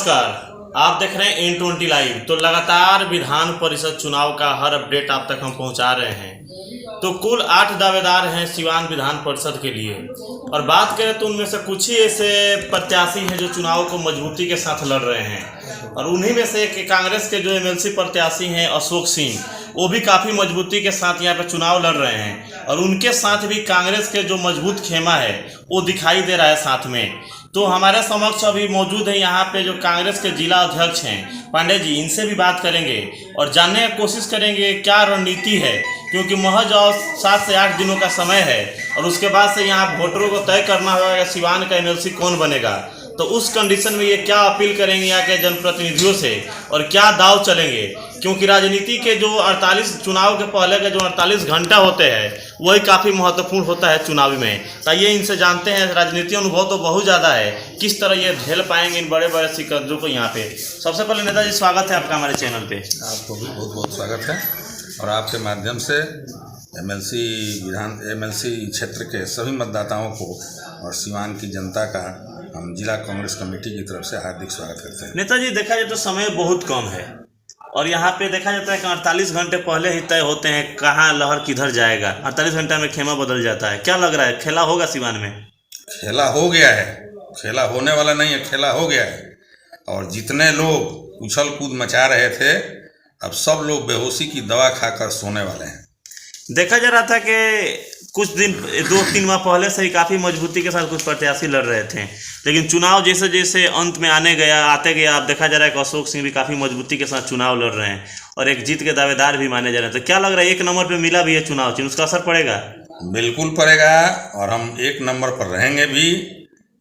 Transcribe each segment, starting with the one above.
नमस्कार, आप देख रहे हैं N20 लाइव। तो लगातार विधान परिषद चुनाव का हर अपडेट आप तक हम पहुंचा रहे हैं। तो कुल 8 दावेदार हैं सिवान विधान परिषद के लिए, और बात करें तो उनमें से कुछ ही ऐसे प्रत्याशी हैं जो चुनाव को मजबूती के साथ लड़ रहे हैं। और उन्हीं में से एक कांग्रेस के जो MLC प्रत्याशी हैं अशोक सिंह, वो भी काफ़ी मजबूती के साथ यहाँ पे चुनाव लड़ रहे हैं। और उनके साथ भी कांग्रेस के जो मजबूत खेमा है वो दिखाई दे रहा है साथ में। तो हमारे समक्ष अभी मौजूद है यहाँ पे जो कांग्रेस के जिला अध्यक्ष हैं पांडे जी, इनसे भी बात करेंगे और जानने की कोशिश करेंगे क्या रणनीति है, क्योंकि महज और 7 से 8 दिनों का समय है और उसके बाद से यहाँ वोटरों को तय करना होगा सिवान का MLC कौन बनेगा। तो उस कंडीशन में ये क्या अपील करेंगे यहाँ के जनप्रतिनिधियों से और क्या दाव चलेंगे, क्योंकि राजनीति के जो 48 चुनाव के पहले के जो 48 घंटा होते हैं वही काफ़ी महत्वपूर्ण होता है चुनाव में। तो ये इनसे जानते हैं, राजनीति अनुभव तो बहुत ज़्यादा है, किस तरह ये झेल पाएंगे इन बड़े बड़े सिकंदरों को यहाँ पे। सबसे पहले नेताजी स्वागत है आपका हमारे चैनल पे। आपको भी बहुत बहुत स्वागत है और आपके माध्यम से MLC क्षेत्र के सभी मतदाताओं को और सिवान की जनता का हम जिला कांग्रेस कमेटी की तरफ से हार्दिक स्वागत करते हैं। नेताजी, देखा जाए तो समय बहुत कम है और यहाँ पे देखा जाता है कि 48 घंटे पहले ही तय होते हैं कहाँ लहर किधर जाएगा। 48 घंटे में खेमा बदल जाता है। क्या लग रहा है, खेला होगा सिवान में? खेला हो गया है, खेला होने वाला नहीं है, खेला हो गया है। और जितने लोग उछल कूद मचा रहे थे, अब सब लोग बेहोशी की दवा खाकर सोने वाले हैं। देखा जा रहा था कि कुछ दिन 2-3 माह पहले से ही काफ़ी मजबूती के साथ कुछ प्रत्याशी लड़ रहे थे, लेकिन चुनाव जैसे जैसे अंत में आते गया, अब देखा जा रहा है कि अशोक सिंह भी काफ़ी मजबूती के साथ चुनाव लड़ रहे हैं और एक जीत के दावेदार भी माने जा रहे हैं। तो क्या लग रहा है, 1 नंबर पे मिला भी है चुनाव चिन्ह, उसका असर पड़ेगा? बिल्कुल पड़ेगा और हम 1 नंबर पर रहेंगे भी।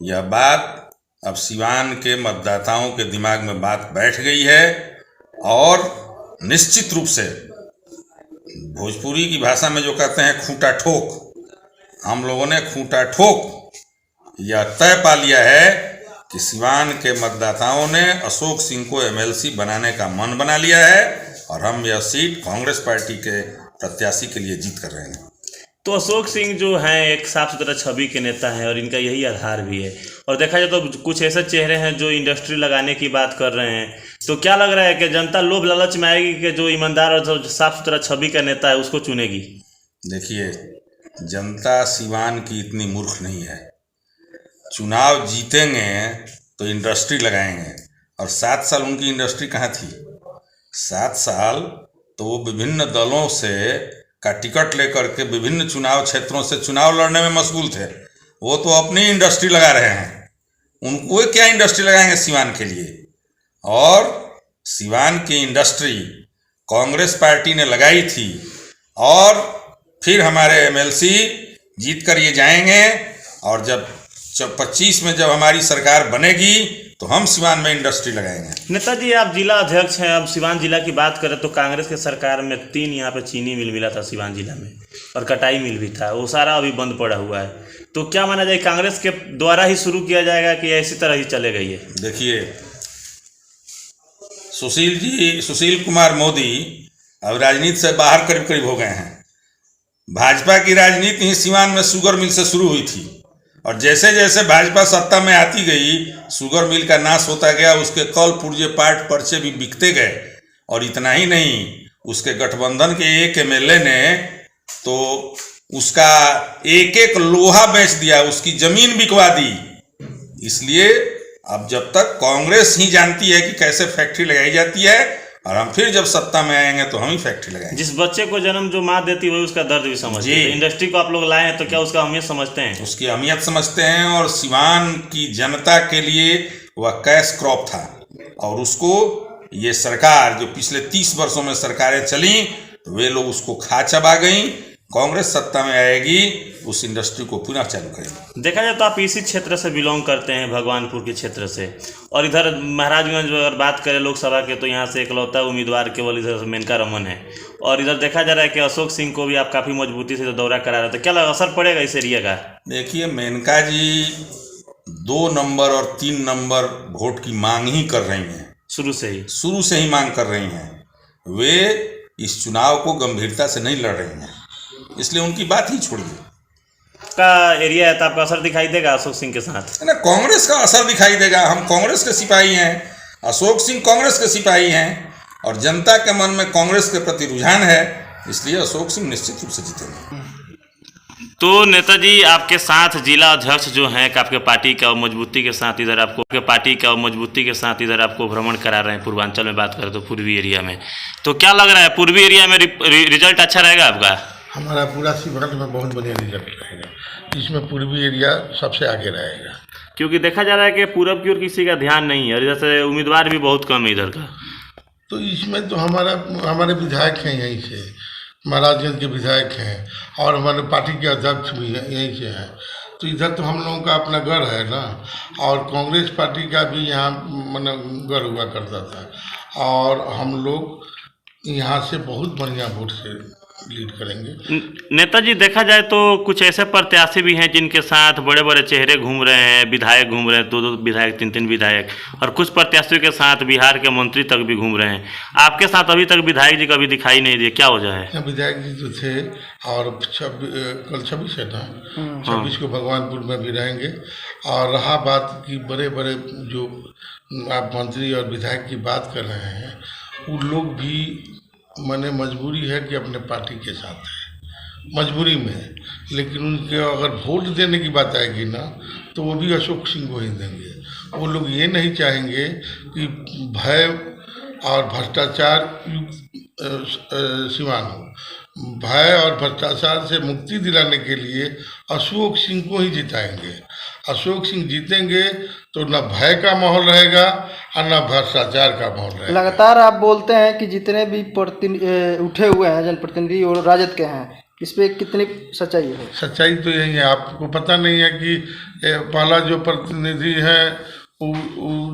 यह बात अब सिवान के मतदाताओं के दिमाग में बात बैठ गई है और निश्चित रूप से भोजपुरी की भाषा में जो कहते हैं खूंटा ठोक, हम लोगों ने खूंटा ठोक यह तय पा लिया है कि सिवान के मतदाताओं ने अशोक सिंह को MLC बनाने का मन बना लिया है और हम यह सीट कांग्रेस पार्टी के प्रत्याशी के लिए जीत कर रहे हैं। तो अशोक सिंह जो हैं एक साफ सुथरा छवि के नेता हैं और इनका यही आधार भी है। और देखा जाए तो कुछ ऐसे चेहरे हैं जो इंडस्ट्री लगाने की बात कर रहे हैं। तो क्या लग रहा है कि जनता लोभ लालच में आएगी कि जो ईमानदार और जो साफ सुथरा छवि का नेता है उसको चुनेगी? देखिए, जनता सिवान की इतनी मूर्ख नहीं है। चुनाव जीतेंगे तो इंडस्ट्री लगाएंगे, और 7 साल उनकी इंडस्ट्री कहाँ थी? 7 साल तो वो विभिन्न दलों से का टिकट लेकर के विभिन्न चुनाव क्षेत्रों से चुनाव लड़ने में मशगूल थे। वो तो अपनी इंडस्ट्री लगा रहे हैं। उनको क्या इंडस्ट्री लगाएंगे सिवान के लिए? और सिवान की इंडस्ट्री कांग्रेस पार्टी ने लगाई थी और फिर हमारे MLC जीत कर ये जाएंगे। और जब 25 में जब हमारी सरकार बनेगी तो हम सिवान में इंडस्ट्री लगाएंगे। नेताजी, आप जिला अध्यक्ष हैं, अब सिवान जिला की बात करें तो कांग्रेस के सरकार में 3 यहाँ पे चीनी मिल मिला था सिवान जिला में, और कटाई मिल भी था, वो सारा अभी बंद पड़ा हुआ है। तो क्या माना जाए, कांग्रेस के द्वारा ही शुरू किया जाएगा कि इसी तरह ही चलेगा ये? देखिए, सुशील कुमार मोदी अब राजनीति से बाहर करीब करीब हो गए हैं। भाजपा की राजनीति ही सिवान में शुगर मिल से शुरू हुई थी, और जैसे जैसे भाजपा सत्ता में आती गई शुगर मिल का नाश होता गया, उसके कल पुर्जे पार्ट पर्चे भी बिकते गए। और इतना ही नहीं, उसके गठबंधन के एक MLA ने तो उसका एक लोहा बेच दिया, उसकी जमीन बिकवा दी। इसलिए अब जब तक कांग्रेस ही जानती है कि कैसे फैक्ट्री लगाई जाती है, और हम फिर जब सत्ता में आएंगे तो हम ही फैक्ट्री लगाएंगे। जिस बच्चे को जन्म जो माँ देती है वही उसका दर्द भी समझती है। इंडस्ट्री को आप लोग लाए हैं तो क्या उसका अहमियत समझते हैं? उसकी अहमियत समझते हैं, और सिवान की जनता के लिए वह कैश क्रॉप था। और उसको ये सरकार जो पिछले 30 वर्षों में सरकारें चली तो वे लोग उसको खा चबा गई। कांग्रेस सत्ता में आएगी, उस इंडस्ट्री को पुनः चालू करेगी। देखा जाए तो आप इसी क्षेत्र से बिलोंग करते हैं, भगवानपुर के क्षेत्र से, और इधर महाराजगंज अगर बात करें लोकसभा के तो यहाँ से इकलौता उम्मीदवार केवल इधर से मेनका रमन है। और इधर देखा जा रहा है कि अशोक सिंह को भी आप काफ़ी मजबूती से दौरा करा रहे थे। क्या असर पड़ेगा इस एरिया का? देखिए, मेनका जी 2 नंबर और 3 नंबर वोट की मांग ही कर रही हैं। शुरू से ही मांग कर रही हैं। वे इस चुनाव को गंभीरता से नहीं लड़ रही हैं, इसलिए उनकी बात ही छोड़िए। का एरिया है तो आपका असर दिखाई देगा अशोक सिंह के साथ? ना, कांग्रेस का असर दिखाई देगा। हम कांग्रेस के सिपाही हैं। अशोक सिंह कांग्रेस के सिपाही हैं और जनता के मन में कांग्रेस के प्रति रुझान है, इसलिए अशोक सिंह निश्चित रूप से जीतेंगे। तो नेताजी आपके साथ जिला अध्यक्ष जो हैं कि आपके पार्टी का मजबूती के साथ इधर आपको भ्रमण करा रहे हैं। पूर्वांचल में बात करें तो पूर्वी एरिया में, तो क्या लग रहा है पूर्वी एरिया में रिजल्ट अच्छा रहेगा आपका? हमारा पूरा सीवान में बहुत बढ़िया रिजल्ट रहेगा, इसमें पूर्वी एरिया सबसे आगे रहेगा। क्योंकि देखा जा रहा है कि पूरब की ओर किसी का ध्यान नहीं है और जैसे उम्मीदवार भी बहुत कम है इधर का। तो इसमें तो हमारे विधायक हैं यहीं से, महाराजगंज के विधायक हैं और हमारे पार्टी के अध्यक्ष भी यहीं से हैं। तो इधर तो हम लोगों का अपना गढ़ है ना, और कांग्रेस पार्टी का भी यहाँ गढ़ हुआ करता था और हम लोग यहाँ से बहुत बढ़िया वोट से लीड करेंगे। नेताजी देखा जाए तो कुछ ऐसे प्रत्याशी भी हैं जिनके साथ बड़े बड़े चेहरे घूम रहे हैं, विधायक घूम रहे हैं, 2-2 विधायक, 3-3 विधायक, और कुछ प्रत्याशियों के साथ बिहार के मंत्री तक भी घूम रहे हैं। आपके साथ अभी तक विधायक जी कभी दिखाई नहीं दिए, क्या वजह है? विधायक जी जो थे और कल 26 है ना, 26 को भगवानपुर में भी रहेंगे। और रहा बात की बड़े बड़े जो आप मंत्री और विधायक की बात कर रहे हैं, वो लोग भी मैंने मजबूरी है कि अपने पार्टी के साथ है, मजबूरी में, लेकिन उनके अगर वोट देने की बात आएगी ना तो वो भी अशोक सिंह को ही देंगे। वो लोग ये नहीं चाहेंगे कि भय और भ्रष्टाचार सिवान हो। भय और भ्रष्टाचार से मुक्ति दिलाने के लिए अशोक सिंह को ही जिताएंगे। अशोक सिंह जीतेंगे तो न भय का माहौल रहेगा और न भ्रष्टाचार का माहौल रहेगा। लगातार आप बोलते हैं कि जितने भी उठे हुए हैं जनप्रतिनिधि और राजद के हैं, इस पे कितनी सच्चाई है? सच्चाई तो यही है, आपको पता नहीं है कि पहला जो प्रतिनिधि है वो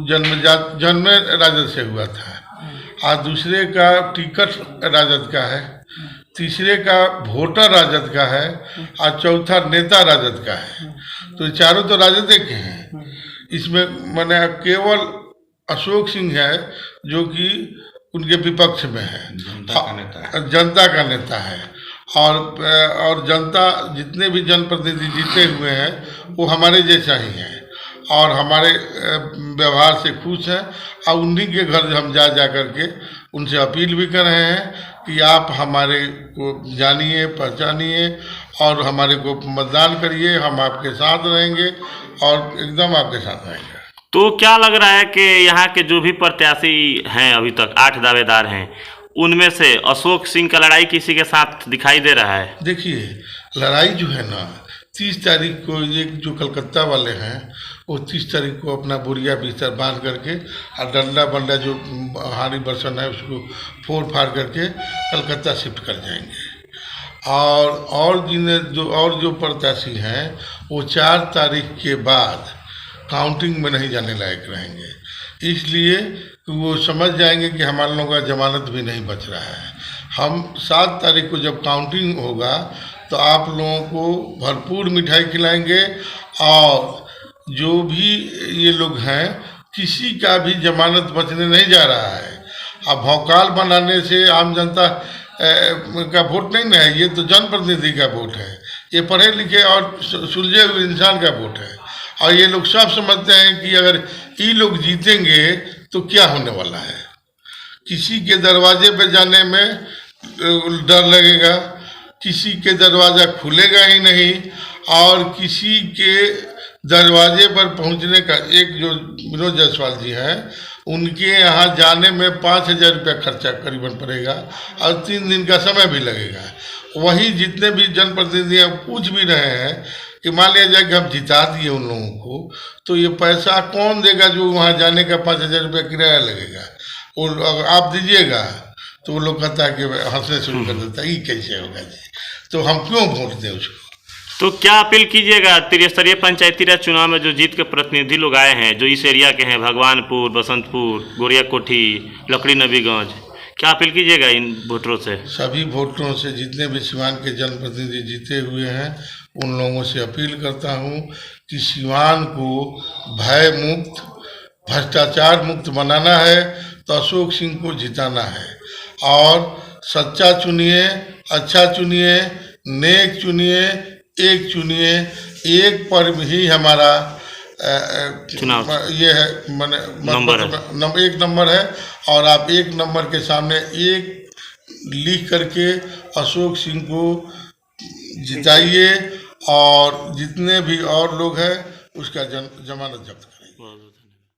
जन्म राजद से हुआ था, और दूसरे का टिकट राजद का है, तीसरे का वोटर राजद का है, और चौथा नेता राजद का है। तो चारों तो राजद के हैं। इसमें मैंने केवल अशोक सिंह है जो कि उनके विपक्ष में है, जनता का नेता है। और जनता जितने भी जनप्रतिनिधि जीते हुए हैं वो हमारे जैसा ही हैं और हमारे व्यवहार से खुश हैं। और उन्हीं के घर हम जा करके उनसे अपील भी कर रहे हैं कि आप हमारे को जानिए, पहचानिए और हमारे को मतदान करिए, हम आपके साथ रहेंगे और एकदम आपके साथ रहेंगे। तो क्या लग रहा है कि यहाँ के जो भी प्रत्याशी हैं, अभी तक 8 दावेदार हैं, उनमें से अशोक सिंह का लड़ाई किसी के साथ दिखाई दे रहा है? देखिए, लड़ाई जो है ना 30 तारीख को, ये जो कलकत्ता वाले हैं वो 30 तारीख को अपना बोरिया बिस्तर बांध करके और डंडा बंडा जो हारी बर्सन है उसको फोड़ फाड़ करके कलकत्ता शिफ्ट कर जाएंगे। और जो प्रत्याशी हैं वो 4 तारीख के बाद काउंटिंग में नहीं जाने लायक रहेंगे, इसलिए वो समझ जाएंगे कि हमारे लोगों का जमानत भी नहीं बच रहा है। हम 7 तारीख को जब काउंटिंग होगा तो आप लोगों को भरपूर मिठाई खिलाएंगे और जो भी ये लोग हैं किसी का भी जमानत बचने नहीं जा रहा है। अब भौकाल बनाने से आम जनता का वोट नहीं ना है, ये तो जनप्रतिनिधि का वोट है, ये पढ़े लिखे और सुलझे हुए इंसान का वोट है। और ये लोग सब समझते हैं कि अगर ये लोग जीतेंगे तो क्या होने वाला है। किसी के दरवाजे पे जाने में डर लगेगा, किसी के दरवाज़ा खुलेगा ही नहीं, और किसी के दरवाजे पर पहुंचने का, एक जो विनोद जायसवाल जी हैं उनके यहाँ जाने में 5,000 रुपया खर्चा करीबन पड़ेगा और 3 दिन का समय भी लगेगा। वहीं जितने भी जनप्रतिनिधि पूछ भी रहे हैं कि मान लिया जाए कि हम जिता दिए उन लोगों को, तो ये पैसा कौन देगा जो वहाँ जाने का 5,000 रुपया किराया लगेगा, वो आप दीजिएगा। तो वो लोग कहता है कि हंसने शुरू कर देता है, ये कैसे होगा जी, तो हम क्यों वोट दें उसको। तो क्या अपील कीजिएगा त्रिस्तरीय पंचायती राज चुनाव में जो जीत के प्रतिनिधि लोग आए हैं, जो इस एरिया के हैं, भगवानपुर, बसंतपुर, गोरिया कोठी, लकड़ी नबीगंज, क्या अपील कीजिएगा इन वोटरों से? सभी वोटरों से, जितने भी सिवान के जनप्रतिनिधि जीते हुए हैं उन लोगों से अपील करता हूं कि सिवान को भय मुक्त, भ्रष्टाचार मुक्त बनाना है तो अशोक सिंह को जिताना है। और सच्चा चुनिए, अच्छा चुनिए, नेक चुनिए, एक चुनिए, एक पर ही हमारा चुनाव ये है मैंने नंबर है। नंबर 1 नंबर है, और आप 1 नंबर के सामने 1 लिख करके अशोक सिंह को जिताइए, और जितने भी और लोग हैं उसका जमानत जब्त करेंगे।